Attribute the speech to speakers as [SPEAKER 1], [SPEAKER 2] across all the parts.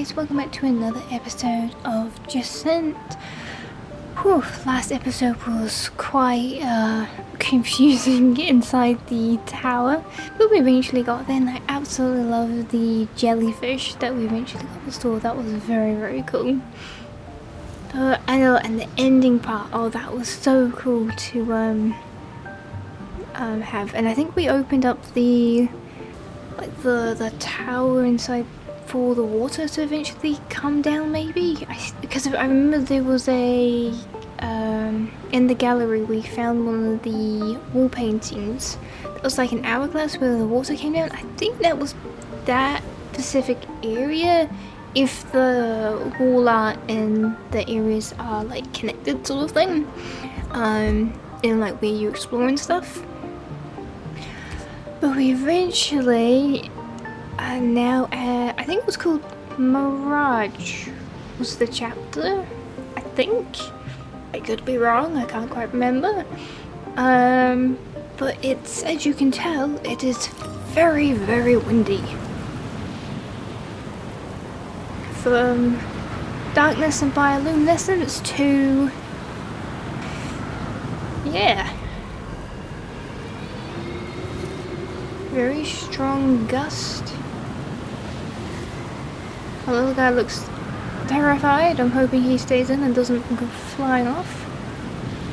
[SPEAKER 1] guys, welcome back to another episode of Jusant. Whew, last episode was quite confusing inside the tower, but we eventually got there and I absolutely love the jellyfish that we eventually got to store. That was very cool. I know, and the ending part, oh that was so cool to have. And I think we opened up the tower inside for the water to eventually come down, maybe? Because I remember there was a in the gallery we found one of the wall paintings that was like an hourglass where the water came down. I think that was that specific area, if the wall art and the areas are like connected sort of thing, in like where you explore and stuff. But we eventually now I think it was called Mirage was the chapter, I think. I could be wrong, I can't quite remember. But it's, as you can tell, it is very windy. From darkness and bioluminescence to, yeah, very strong gust. The little guy looks terrified. I'm hoping he stays in and doesn't go flying off.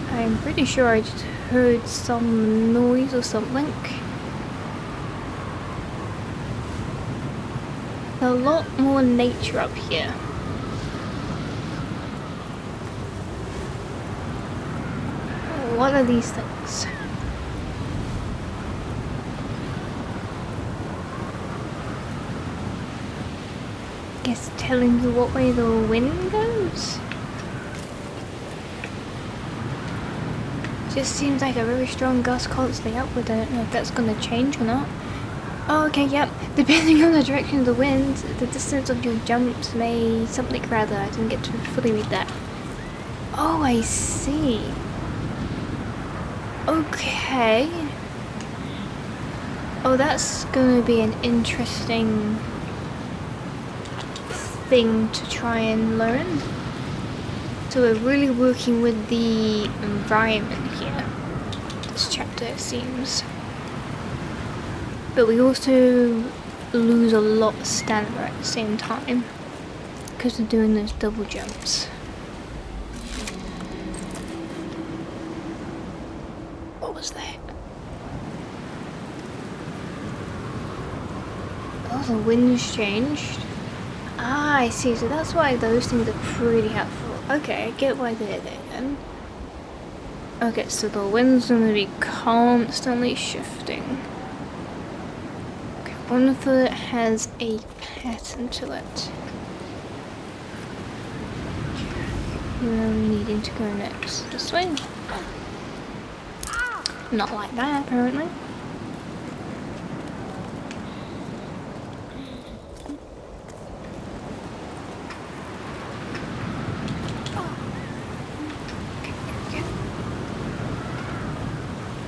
[SPEAKER 1] I'm pretty sure I just heard some noise or something. A lot more nature up here. What are these things? Guess telling you what way the wind goes? Just seems like a very strong gust constantly upward. I don't know if that's gonna change or not. Oh, okay, yep. Depending on the direction of the wind, the distance of your jumps may something rather. I didn't get to fully read that. Oh, I see. Okay. Oh, that's gonna be an interesting thing to try and learn. So we're really working with the environment here, this chapter it seems. But we also lose a lot of stamina at the same time because we're doing those double jumps. What was that? Oh, the wind's changed. Ah, I see, so that's why those things are pretty helpful. Okay, I get why they're there then. Okay, so the wind's gonna be constantly shifting. Okay, I wonder if it has a pattern to it. Where are we needing to go next? This way? Not like that, apparently.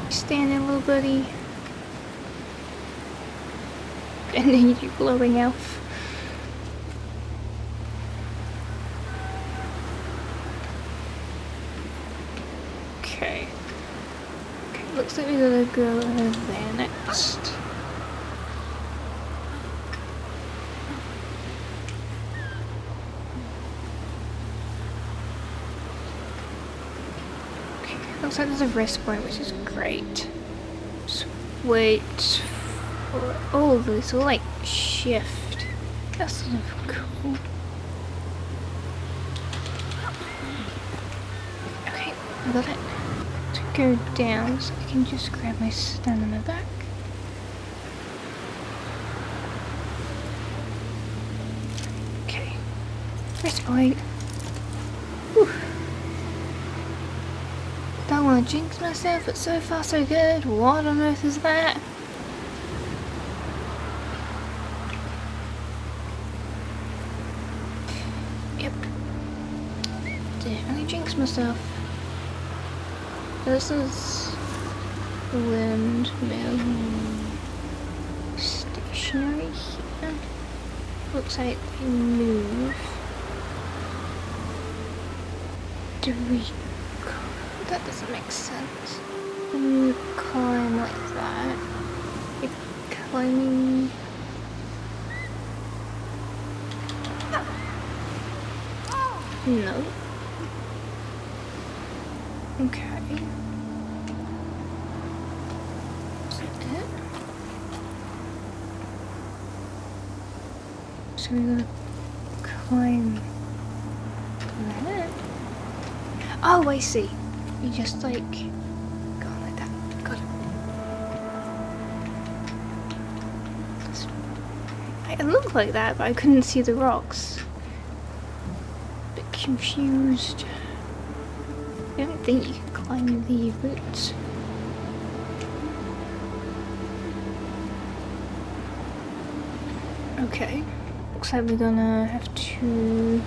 [SPEAKER 1] Stand there, little buddy. I need you blowing off. Okay. Okay, looks like we gotta go over there next. Okay, looks like there's a rest point, which is great. Just wait for all this will like shift. That's sort of cool. Okay, I got it. To go down so I can just grab my stamina back. Okay. Rest point. Whew. Don't want to jinx myself, but so far so good. What on earth is that? Yep. Definitely jinx myself. This is windmill stationary here. looks like they move. Do we... That doesn't make sense. We climb like that. We're climbing... No. Okay. Is that it? So we're gonna climb that? Oh, I see. You just like go like that. Got it. It looked like that, but I couldn't see the rocks. Bit confused. I don't think you can climb the roots. Okay. Looks like we're gonna have to...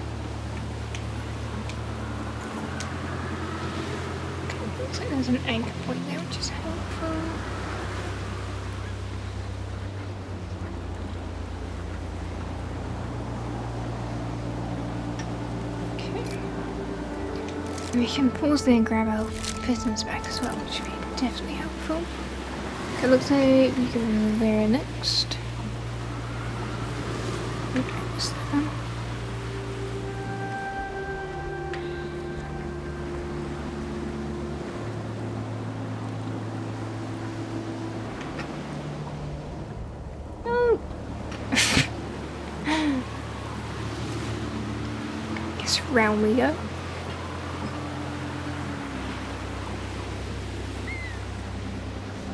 [SPEAKER 1] Looks like there's an anchor point there, which is helpful. We can pause there and grab our business back as well, which would be definitely helpful. Okay, looks like we go there next. Okay, what's that one? Oh! Guess round we go.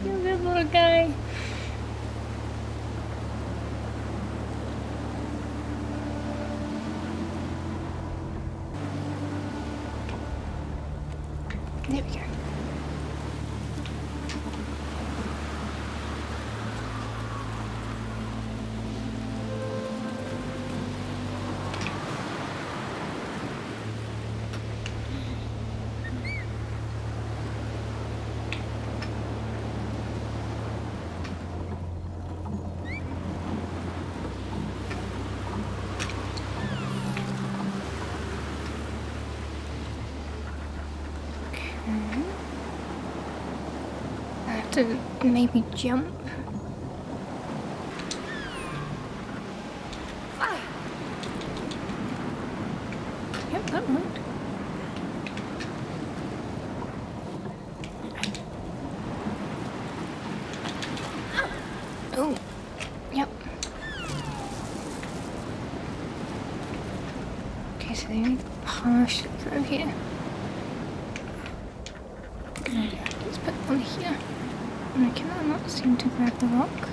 [SPEAKER 1] Little guy. There we go. To maybe jump. Yep, that worked. Oh, yep. Okay, so they only partially through here. Let's put one here. I cannot not seem to grab the rock.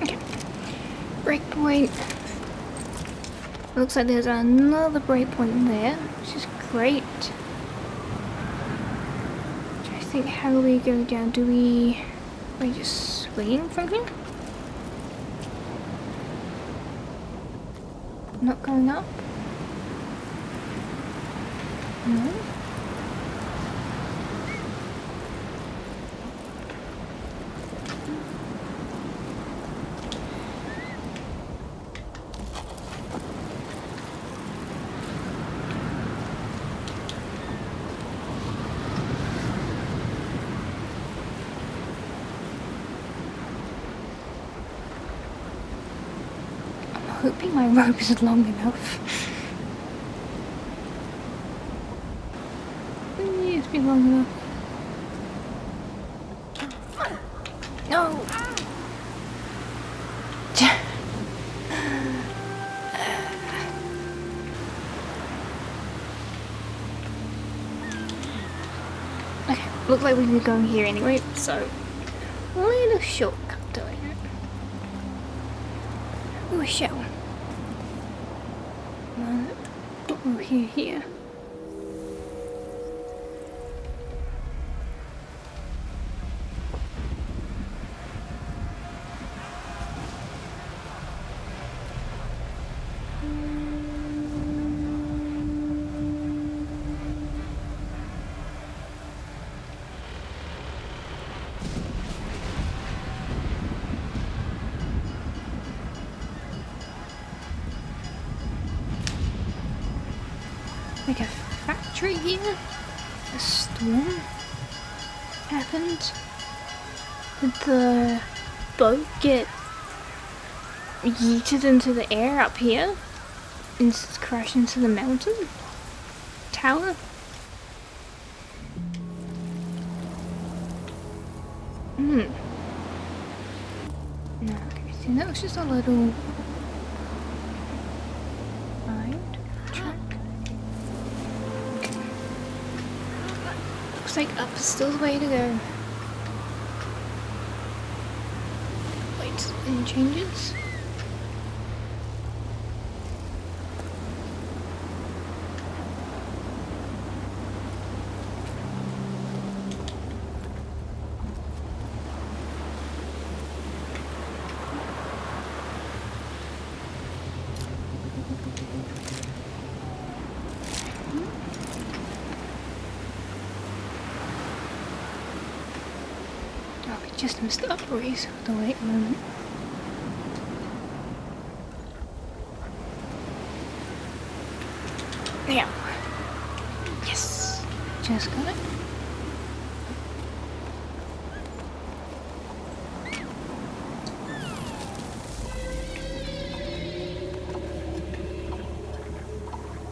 [SPEAKER 1] Okay. Breakpoint. Looks like there's another breakpoint there, which is great. I think how do we go down? Do we just swing from here? Not going up? No? Hoping my rope is long enough. Please be long enough. No! Okay, looks like we can go here anyway, so a little shortcut to it. Ooh, a shell. Oh, here. tree here? A storm happened? Did the boat get yeeted into the air up here and crash into the mountain tower? No, okay, so that was just a little ride track. Okay. Looks like up is still the way to go. Wait, any changes? Just missed the upraise. The wait a moment. Yeah. Yes. Just got it.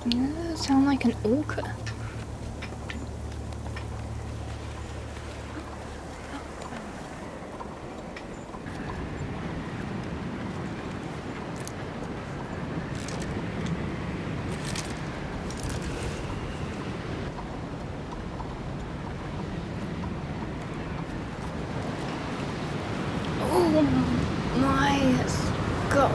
[SPEAKER 1] Yeah, sound like an orca.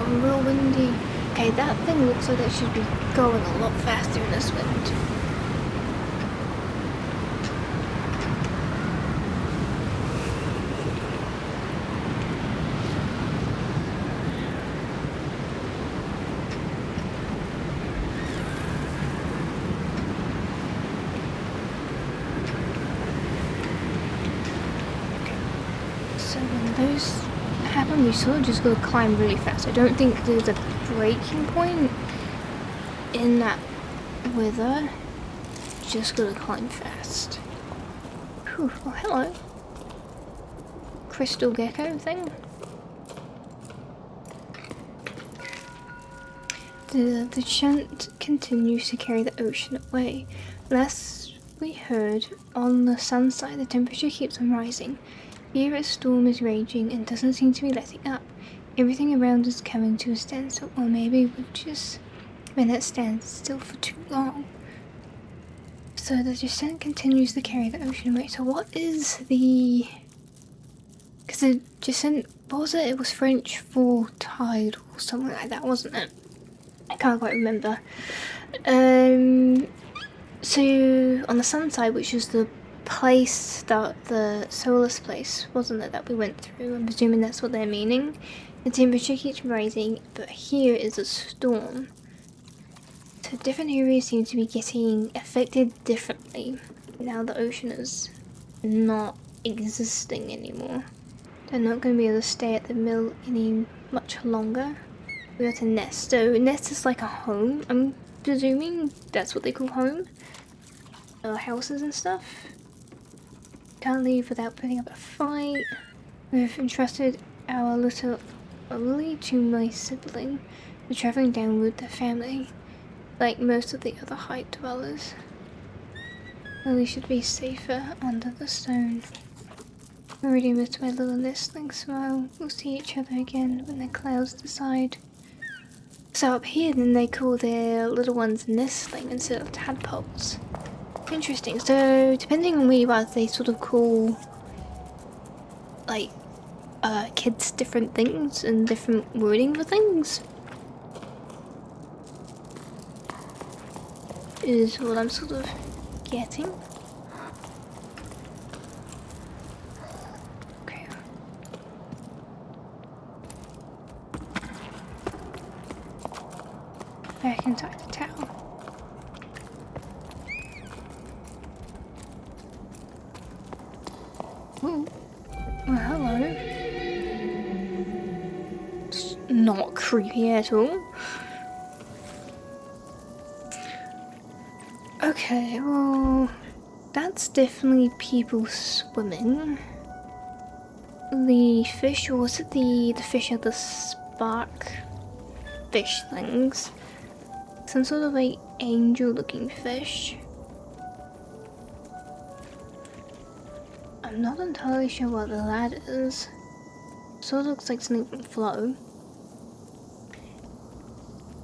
[SPEAKER 1] Real windy. Okay, that thing looks like it should be going a lot faster in this wind. Okay. So when those happen, we sort of just gotta climb really fast. I don't think there's a breaking point in that weather. Just gotta climb fast. Whew, oh hello. Crystal gecko thing. The chant continues to carry the ocean away. Last we heard, on the sun side, the temperature keeps on rising. Here a storm is raging and doesn't seem to be letting up. Everything around is coming to a standstill, or maybe we've just been at standstill for too long. So the descent continues to carry the ocean away. So what is the... Because the descent, what was it? It was French for tide or something like that, wasn't it? I can't quite remember. So on the sun side, which is the place that the Solus place, wasn't it, that we went through? I'm presuming that's what they're meaning. The temperature keeps rising, but here is a storm. So different areas seem to be getting affected differently. Now the ocean is not existing anymore. They're not going to be able to stay at the mill any much longer. We got to nest. So nest is like a home, I'm presuming that's what they call home. Houses and stuff. Can't leave without putting up a fight. We've entrusted our little Oli to my sibling. We're travelling down with the family, like most of the other height dwellers. Oli should be safer under the stone. I already missed my little nestling smile. We'll see each other again when the clouds decide. So up here then they call their little ones nestling instead of tadpoles. Interesting. So depending on where you are, they sort of call like kids different things and different wording for things. Is what I'm sort of getting. Okay. Back inside the tower. Ooh. Well, hello. It's not creepy at all. Okay, well, that's definitely people swimming. The fish, or was it the fish are the spark fish things? Some sort of like angel looking fish. I'm not entirely sure what that is. Sort of looks like something from Flow.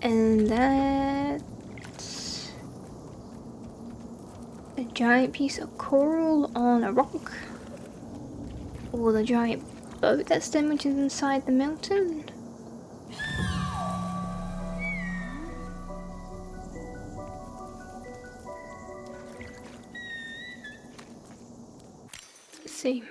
[SPEAKER 1] And that's a giant piece of coral on a rock. Or the giant boat that's damaged inside the mountain. Let's see.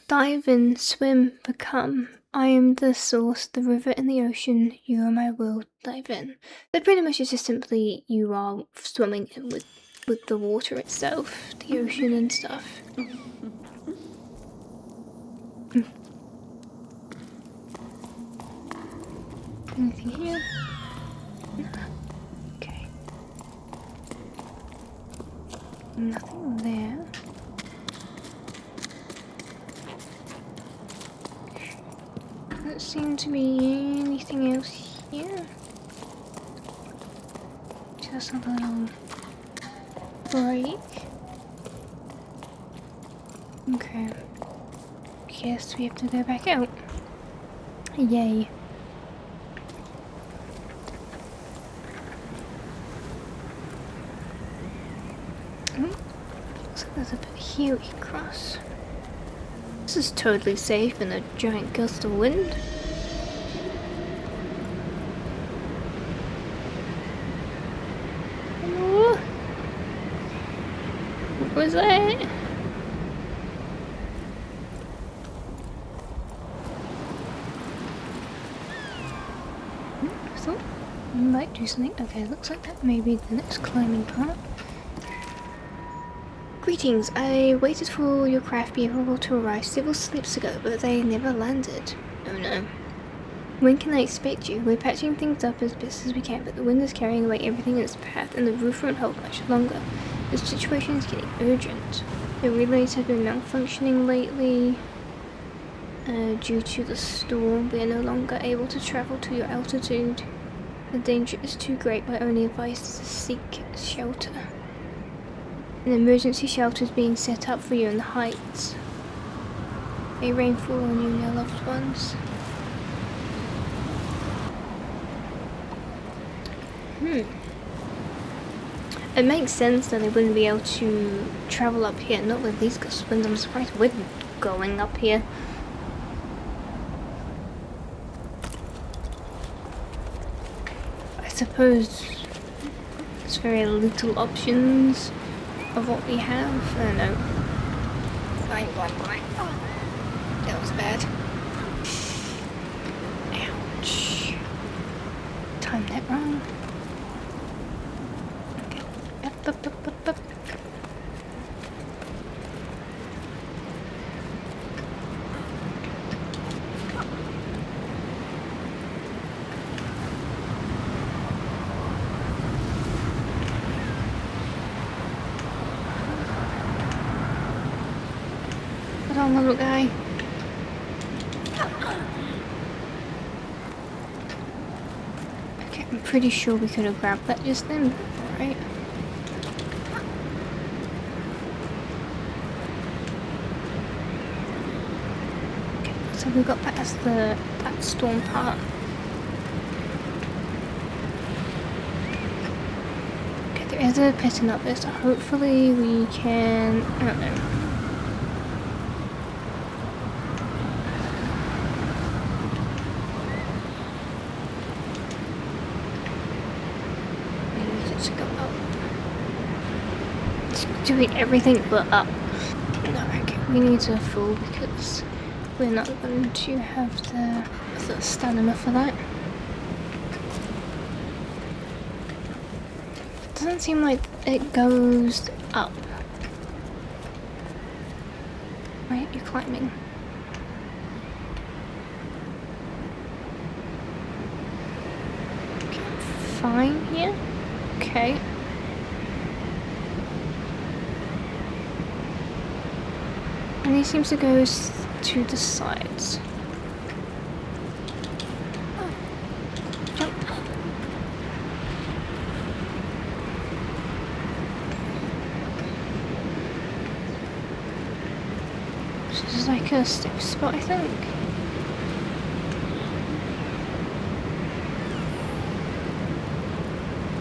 [SPEAKER 1] Dive in, swim, become. I am the source, the river and the ocean. You are my world. Dive in. That pretty much is just simply you are swimming in with the water itself, the ocean and stuff. Anything here? No. Okay. Nothing there. Doesn't seem to be anything else here. Just a little break. Okay. Guess we have to go back out. Yay. Looks like there's a bit here we can cross. This is totally safe in a giant gust of wind. Oh, what was that? I thought I might do something. Okay, looks like that may be the next climbing part. Greetings, I waited for your craft vehicle to arrive several sleeps ago, but they never landed. Oh no. When can I expect you? We're patching things up as best as we can, but the wind is carrying away everything in its path, and the roof won't hold much longer. The situation is getting urgent. The relays have been malfunctioning lately. Due to the storm, we are no longer able to travel to your altitude. The danger is too great. We're only advised to seek shelter. An emergency shelter is being set up for you in the heights. May rainfall on you and your loved ones. It makes sense that they wouldn't be able to travel up here, not with these gusts of wind. I'm surprised we're going up here. I suppose there's very little options of what we have. I don't know. Oh, that was bad. Ouch. Timed that wrong. Okay. Up. Little guy. Okay, I'm pretty sure we could have grabbed that just then, right? Okay, so we got past that storm part. Okay, there is a pit up there, so hopefully we can, I don't know. Doing everything but up. No, okay, we need to fall because we're not going to have the stamina for that. It doesn't seem like it goes up. Why aren't you climbing? Okay, I'm fine here. Okay. And he seems to go to the sides. Jump. This is like a step spot, I think.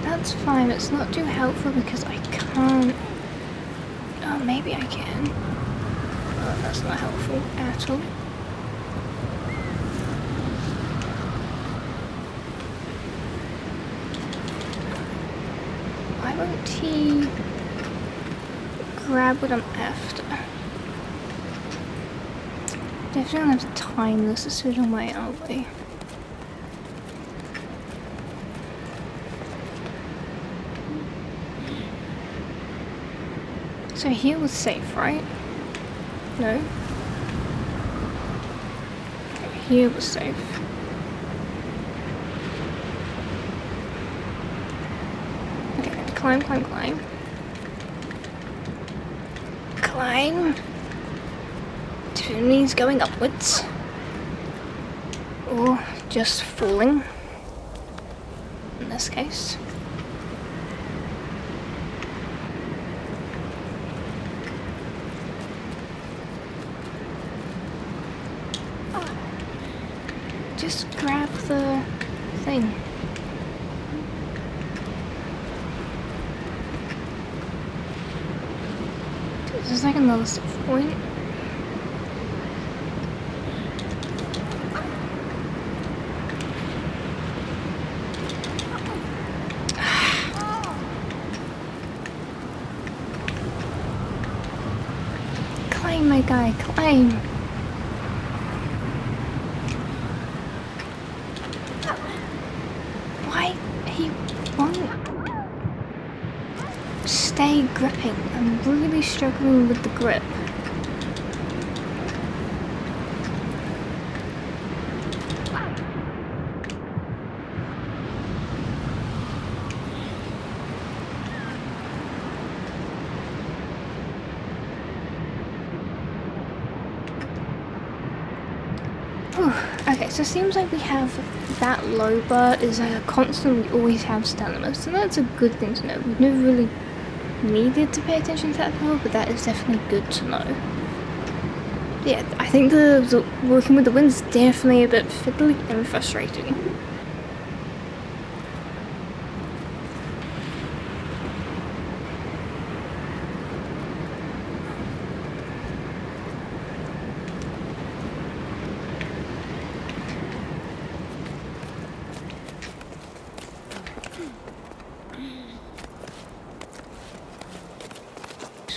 [SPEAKER 1] That's fine, it's not too helpful because I can't... Oh, maybe I can. Oh, that's not helpful at all. Why won't he grab what I'm after? Definitely gonna have to time this a certain way, aren't we? So here was safe, right? No? Okay, here was safe. Okay, climb, climb, climb. Climb. Turnies going upwards. Or just falling. In this case. Just grab the thing. This is like another save point. Climb, my guy, climb. Why he won't stay gripping? I'm really struggling with the grip. Okay, so it seems like we have that low bar is a constant, we always have stamina, so that's a good thing to know. We've never really needed to pay attention to that power, but that is definitely good to know. Yeah, I think the working with the wind is definitely a bit fiddly and frustrating.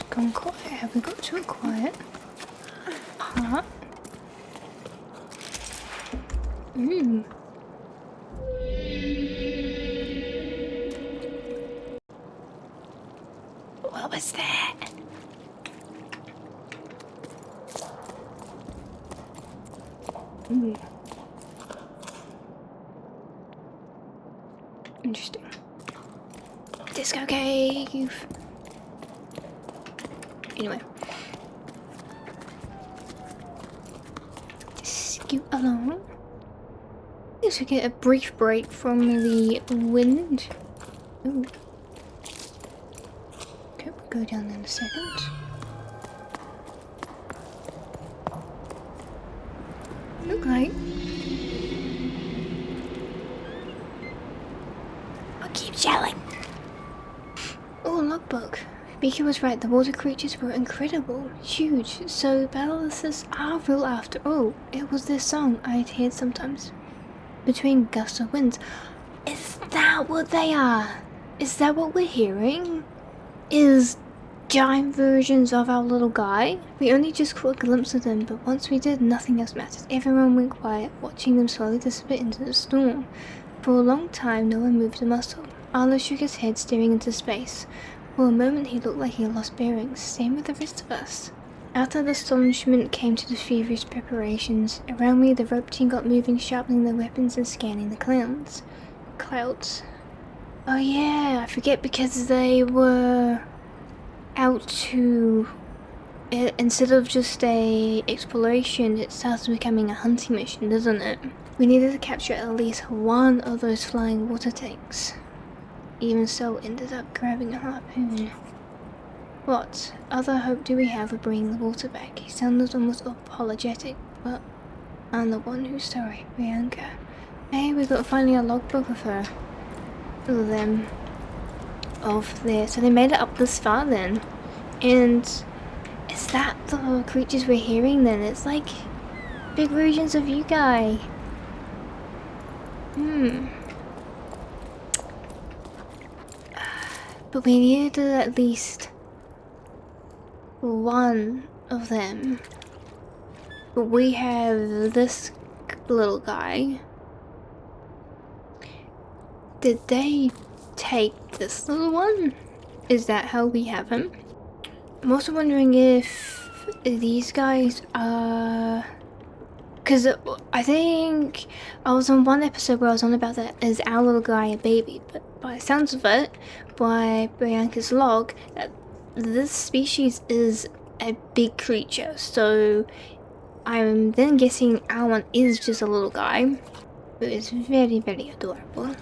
[SPEAKER 1] Gone quiet. Have we got to a quiet part? Ooh. What was that? Ooh. Interesting. Disco cave. Anyway, just scoot along. I guess we get a brief break from the wind. Ooh. Okay, we'll go down in a second. Look like. I'll keep yelling. Oh, logbook. Beaker was right, the water creatures were incredible, huge, so battlenesses are real after all. It was this song I'd heard sometimes. Between gusts of winds. Is that what they are? Is that what we're hearing? Is giant versions of our little guy? We only just caught a glimpse of them, but once we did, nothing else mattered. Everyone went quiet, watching them slowly dissipate into the storm. For a long time, no one moved a muscle. Arlo shook his head, staring into space. For a moment he looked like he had lost bearings, same with the rest of us. After the astonishment came to the feverish preparations. Around me the rope team got moving, sharpening their weapons and scanning the clouds. Oh yeah, I forget because they were out to... instead of just a exploration, it starts becoming a hunting mission, doesn't it? We needed to capture at least one of those flying water tanks. Even so, ended up grabbing a harpoon. What other hope do we have of bringing the water back? He sounded almost apologetic, but I'm the one who's sorry, Bianca. Hey, we got finally a logbook of her. Of them. Of there. So they made it up this far then. And is that the creatures we're hearing then? It's like big versions of you guy. But we needed at least one of them. But we have this little guy. Did they take this little one? Is that how we have him? I'm also wondering if these guys are... Because I think I was on one episode where I was on about that, is our little guy a baby? But by the sounds of it, by Bianca's log, this species is a big creature. So I'm then guessing our one is just a little guy who is very, very adorable.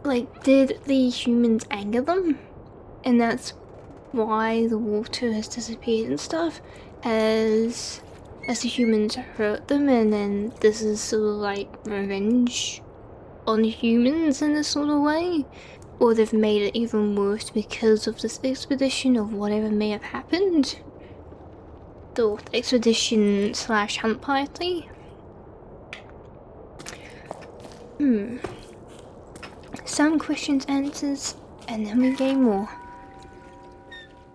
[SPEAKER 1] Like, did the humans anger them? And that's why the water has disappeared and stuff, as the humans hurt them, and then this is sort of like revenge on humans in this sort of way? Or they've made it even worse because of this expedition of whatever may have happened? The expedition slash hunt party? Some questions answers, and then we gain more.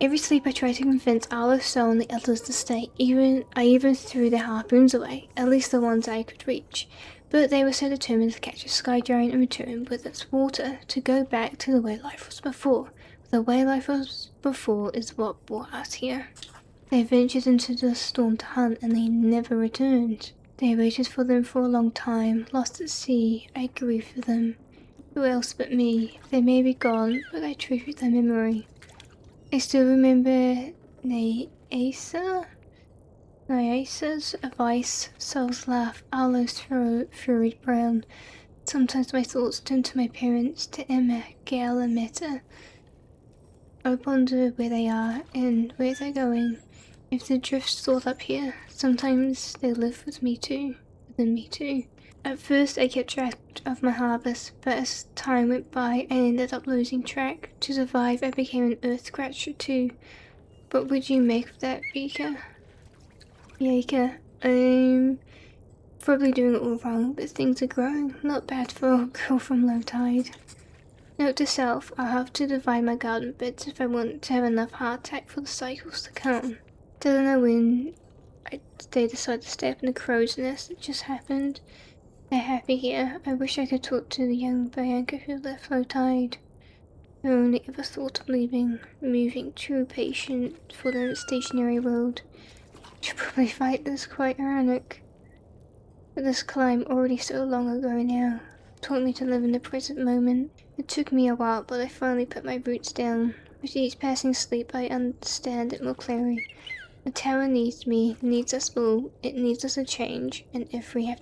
[SPEAKER 1] Every sleep I tried to convince Alistair and the others to stay. I even threw their harpoons away, at least the ones I could reach. But they were so determined to catch a sky giant and return with its water, to go back to the way life was before. The way life was before is what brought us here. They ventured into the storm to hunt, and they never returned. They waited for them for a long time, lost at sea. I grieve for them. Who else but me? They may be gone, but I treasure their memory. I still remember Nyasa's advice, Sol's laugh, Arlo's furrowed brown. Sometimes my thoughts turn to my parents, to Emma, Gail, and Meta. I wonder where they are and where they're going. If the drifts thought up here, sometimes they live with me too, within me too. At first I kept track of my harvest, but as time went by I ended up losing track. To survive I became an earth scratcher too. What would you make of that, Yika? Probably doing it all wrong, but things are growing. Not bad for a girl from low tide. Note to self, I'll have to divide my garden beds if I want to have enough hardtack for the cycles to come. Don't know when they decide to stay up in the crow's nest. It just happened. They're happy here. I wish I could talk to the young Bianca who left low tide. I only ever thought of leaving, moving too patient for the stationary world. Should probably fight this, quite ironic. But this climb already so long ago now taught me to live in the present moment. It took me a while, but I finally put my roots down. With each passing sleep I understand it more clearly. The tower needs me, needs us all. It needs us to change, and if we have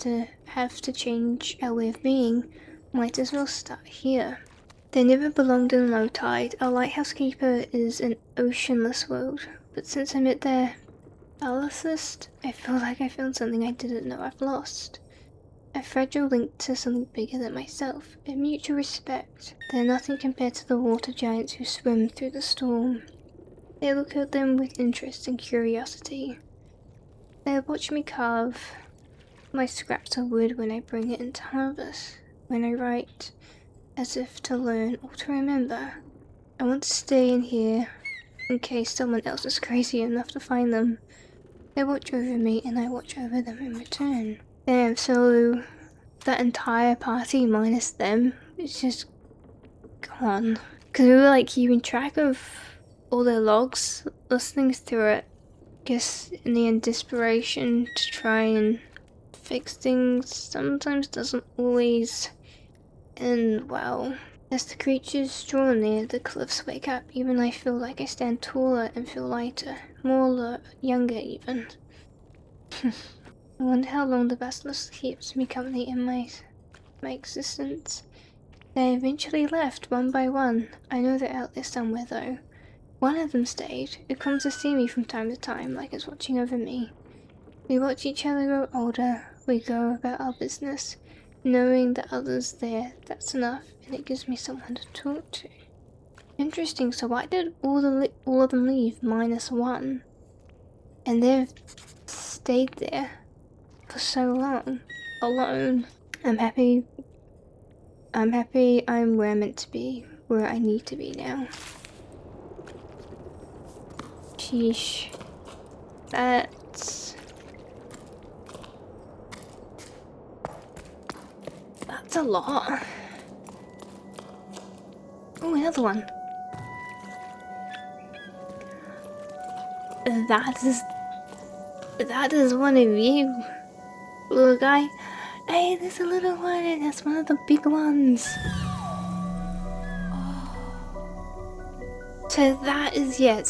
[SPEAKER 1] to change our way of being, might as well start here. They never belonged in low tide. Our lighthouse keeper is an oceanless world, but since I met their ballast, I feel like I found something I didn't know I've lost. A fragile link to something bigger than myself. A mutual respect. They're nothing compared to the water giants who swim through the storm. They look at them with interest and curiosity. They watch me carve my scraps of wood when I bring it into harvest. When I write, as if to learn or to remember. I want to stay in here in case someone else is crazy enough to find them. They watch over me and I watch over them in return. Damn, so that entire party minus them is just gone. Because we were like keeping track of all their logs, listening through it. Guess in the end desperation to try and fix things sometimes doesn't always end well. As the creatures draw near, the cliffs wake up. Even I feel like I stand taller and feel lighter, more alert, younger even. I wonder how long the basilisk keeps me company in my existence. They eventually left, one by one. I know they're out there somewhere though. One of them stayed. It comes to see me from time to time, like it's watching over me. We watch each other grow older. We go about our business. Knowing that others there, that's enough, and it gives me someone to talk to. Interesting, so why did all of them leave minus one? And they've stayed there for so long, alone. I'm happy I'm where I'm meant to be, where I need to be now. Sheesh. That's a lot. Oh, another one. That is one of you, little guy. Hey, there's a little one, and that's one of the big ones. So that is, yeah,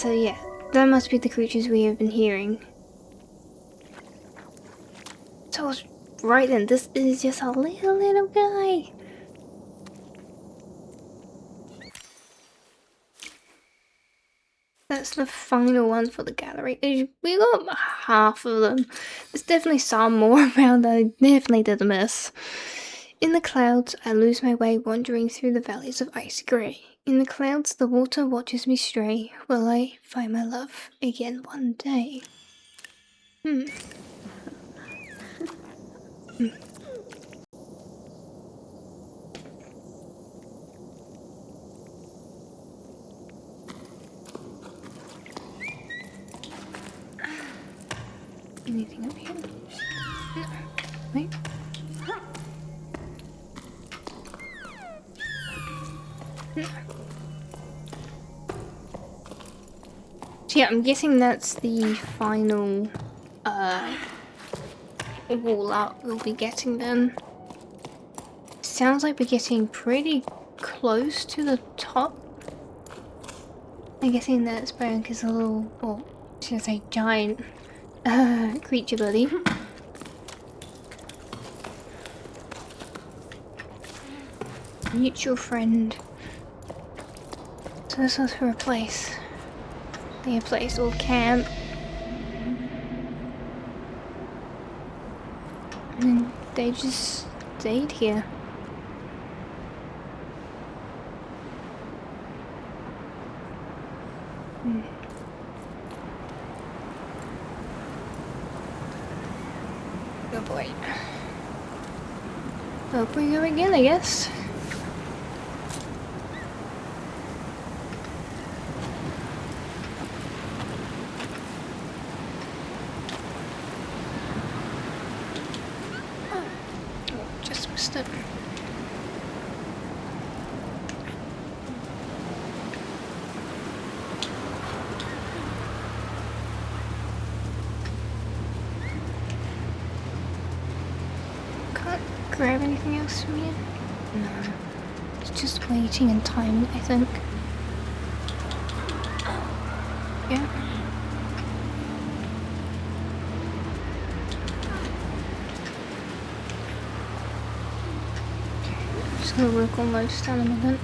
[SPEAKER 1] that must be the creatures we have been hearing. So I was right then, this is just a little guy. That's the final one for the gallery. We got half of them. There's definitely some more around that I definitely did miss. In the clouds, I lose my way wandering through the valleys of icy grey. In the clouds, the water watches me stray. Will I find my love again one day? Anything up here? No. Wait. No. So yeah, I'm guessing that's the final wall art we'll be getting then. Sounds like we're getting pretty close to the top. I'm guessing that's Branka's a little, or should I say giant creature buddy. Mutual friend. So this was for a place. Their place or camp. And they just stayed here. Oh boy. Up we go again, I guess. Oh, just missed it. Grab anything else from here? No. It's just waiting and timing, I think. Yeah. Just gonna work on those down a minute.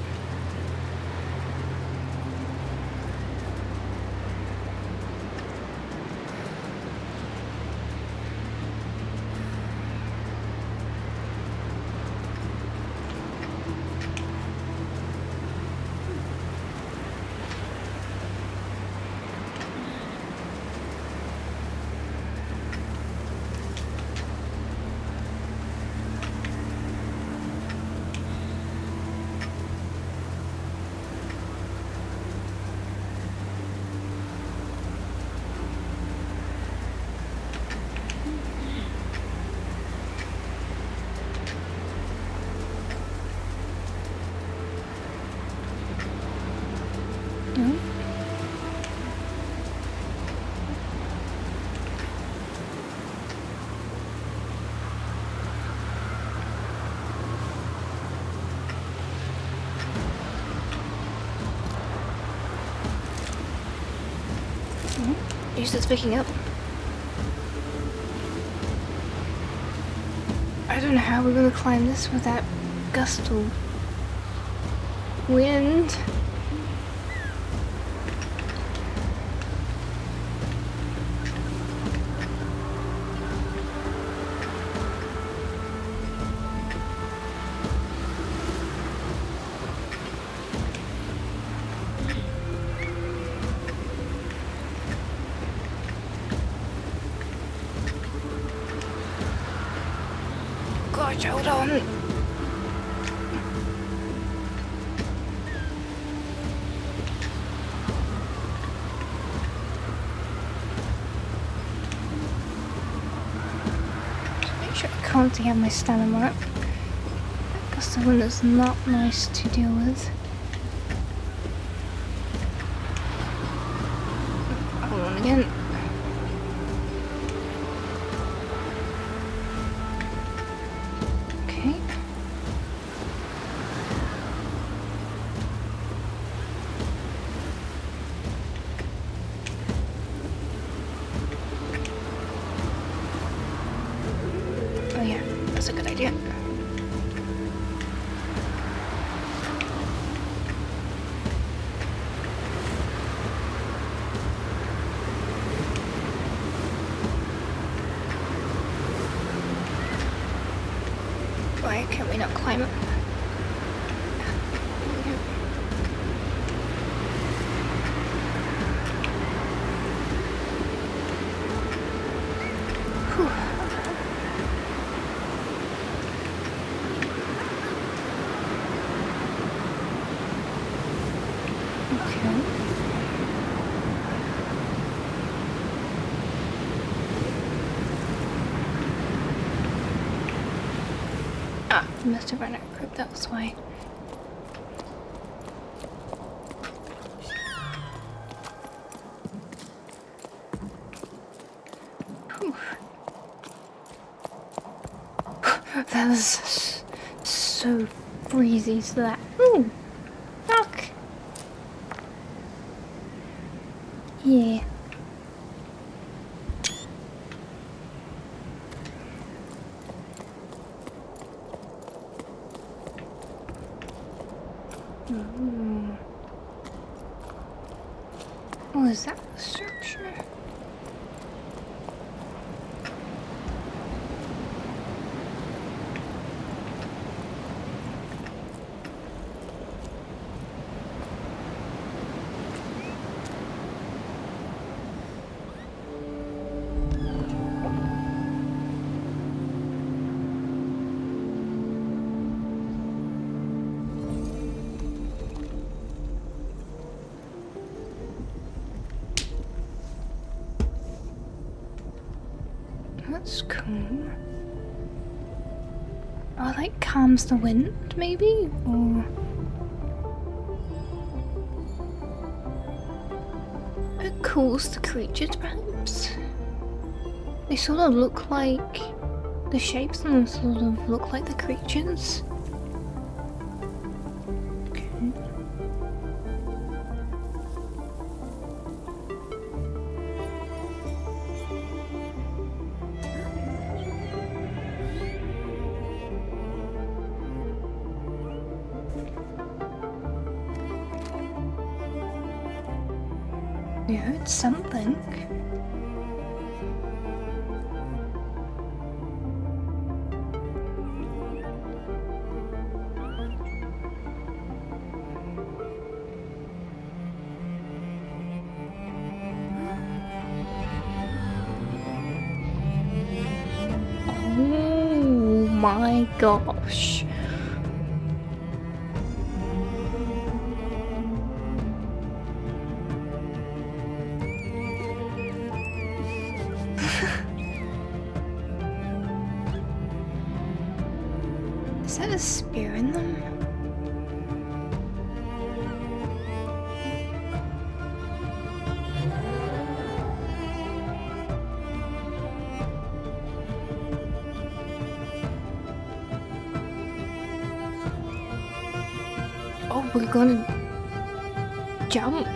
[SPEAKER 1] No? Jusant's picking up. I don't know how we're gonna climb this with that gust of wind. Gosh, hold on. Make sure I can't have my stamina up. That's the one that's not nice to deal with. Hold on again. Okay. Oh yeah, that's a good idea. Why can we not climb up? Whew. Okay. Ah, must have run out of rope, that's why. Whew. That was so breezy to that. Ooh, look. Yeah. Ooh. Oh, is that the structure? That's cool. Oh, like calms the wind, maybe? Or it cools the creatures, perhaps? They sort of look like the shapes of them sort of look like the creatures. Okay. Yeah, it's something. Oh my gosh. Is that a spear in them? Oh, we're gonna jump.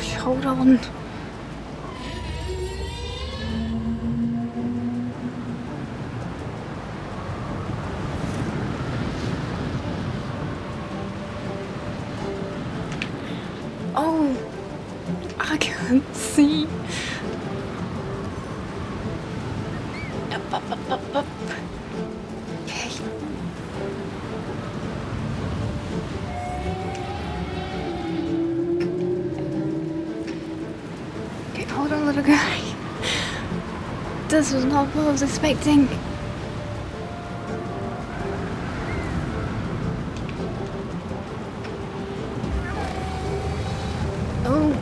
[SPEAKER 1] gosh, hold on. Oh, I can't see. Up. Okay. Okay, hold on, little guy. This was not what I was expecting. Oh.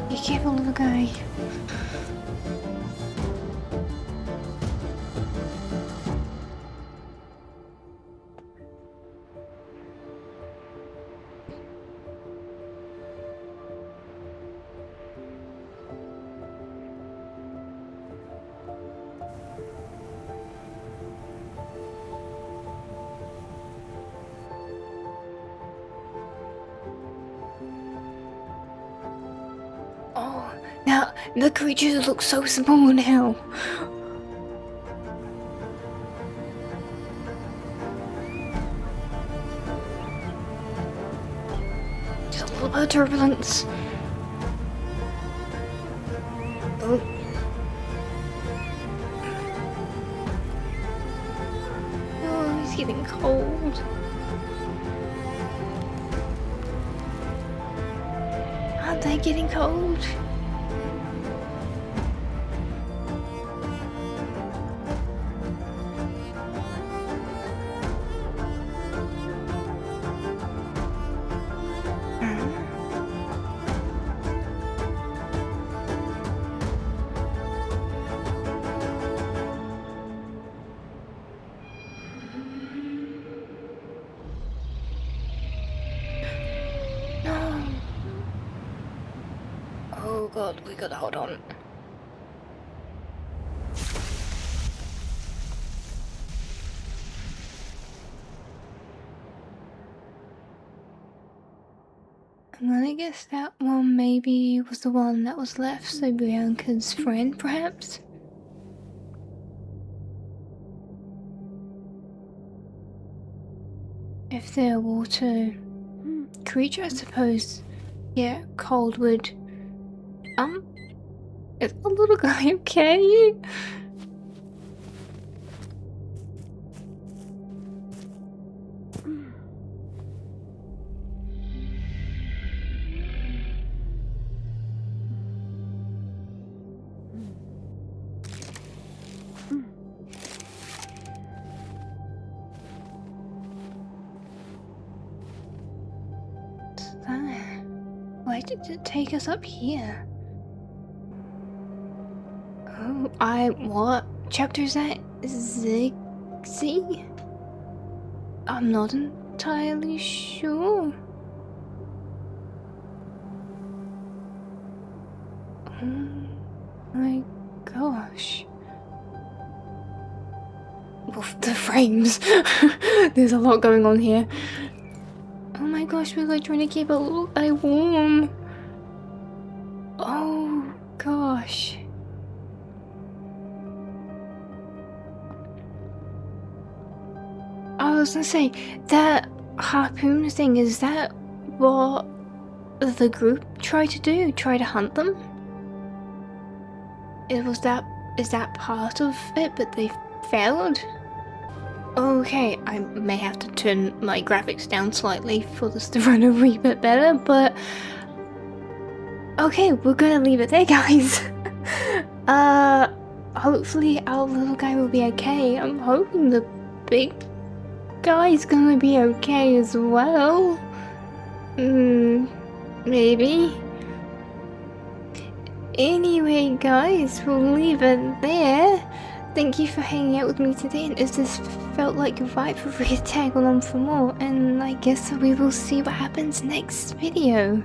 [SPEAKER 1] Be careful, little guy. Oh, now the creatures look so small now. Just a little bit of turbulence. Oh. Oh, he's getting cold. Aren't they getting cold? No. Oh god, we gotta hold on. I'm gonna guess that one maybe was the one that was left, so Bianca's friend, perhaps? If they're a water creature, I suppose, yeah, cold would... Is the little guy okay? Why did it take us up here? Oh, what chapter is that? Ziggsy? I'm not entirely sure. Oh my gosh. Oof, the frames. There's a lot going on here. Oh my gosh, we're like trying to keep a little guy warm. Oh gosh. I was gonna say, that harpoon thing, is that what the group tried to do? Try to hunt them? Is that part of it, but they failed? Okay, I may have to turn my graphics down slightly for this to run a wee bit better, but okay, we're gonna leave it there, guys. Hopefully our little guy will be okay. I'm hoping the big guy's gonna be okay as well. Maybe. Anyway, guys, we'll leave it there. Thank you for hanging out with me today, and if this felt like a vibe, feel free to tag along for more, and I guess we will see what happens next video.